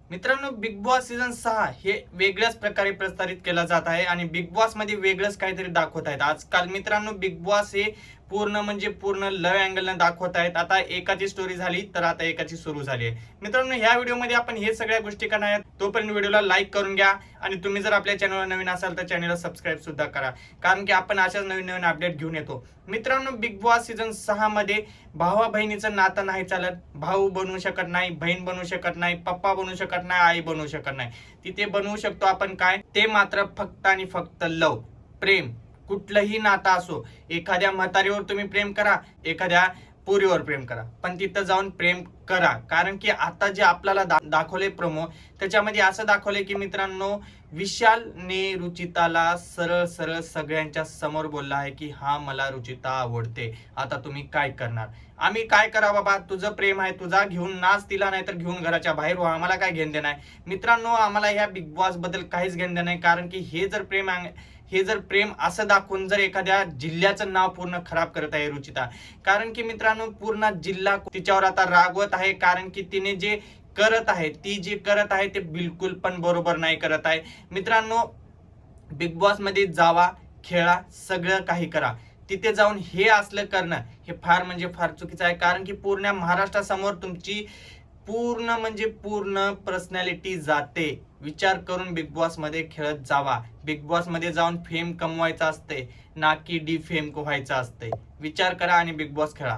मित्रांनो, big boss season 6 हे वेगळ्याच प्रकारे प्रसारित केला जात आहे आणि बिग बॉस मध्ये वेगळंच काहीतरी दाखवत आहेत. आजकाल मित्रांनो, बिग बॉस हे पूर्ण म्हणजे पूर्ण लव अँगलने दाखवत आहेत. आता एकाची स्टोरी झाली तर आता एकाची सुरू झाली आहे. मित्रांनो, ह्या व्हिडिओमध्ये आपण हे सगळ्या गोष्टी करणार आहोत. तोपर्यंत व्हिडिओला लाईक करून घ्या आणि तुम्ही जर आपल्या चॅनलला नवीन असाल तर चॅनलला सबस्क्राईब सुद्धा करा, कारण की आपण अशाच नवीन नवीन अपडेट घेऊन येतो. मित्रांनो, बिग बॉस सीझन 6 मध्ये भावा बहिणीचं नातं नाही चालत. भाऊ बनवू शकत नाही, बहीण बनवू शकत नाही, पप्पा बनवू शकत नाही, आई बनवू शकत नाही. तिथे बनवू शकतो आपण काय, ते मात्र फक्त आणि फक्त लव, प्रेम. कुठलंही नातं असो, एखाद्या म्हातारीवर तुम्ही प्रेम करा, एखाद्या पोरीवर प्रेम करा, पण तिथं जाऊन प्रेम करा. कारण की आता जे आपल्याला दाखवले प्रोमो, त्याच्यामध्ये असं दाखवले की मित्रांनो, विशालने रुचिताला सरळ सरळ सगळ्यांच्या समोर बोलला आहे की हा मला रुचिता आवडते, आता तुम्ही काय करणार. आम्ही काय करा बाबा, तुझं प्रेम आहे, तुझा घेऊन नाच तिला, नाही तर घेऊन घराच्या बाहेर व्हा, आम्हाला काय घेणं देणं आहे. मित्रांनो, आम्हाला ह्या बिग बॉस बद्दल काहीच घेणं देणं नाही, कारण की हे जर प्रेम असं दाखवून जर एखाद्या जिल्ह्याचं नाव पूर्ण खराब करत आहे रुचिता. कारण की मित्रांनो, पूर्ण जिल्हा तिच्यावर आता रागवत आहे, कारण की तिने जे करत आहे, ती जे करत आहे ते बिलकुल पण बरोबर नाही करत आहे. मित्रांनो, बिग बॉस मध्ये जावा, खेळा, सगळं काही करा. तिथे जाऊन हे असलं करणं हे फार म्हणजे फार चुकीचं आहे. कारण की पूर्ण महाराष्ट्रासमोर तुमची पूर्ण म्हणजे पूर्ण पर्सनॅलिटी जाते. विचार करून बिग बॉस मध्ये खेळत जावा. बिग बॉस मध्ये जाऊन फेम कमवायचा असते, ना की डी फेम व्हायचं असते. विचार करा आणि बिग बॉस खेळा.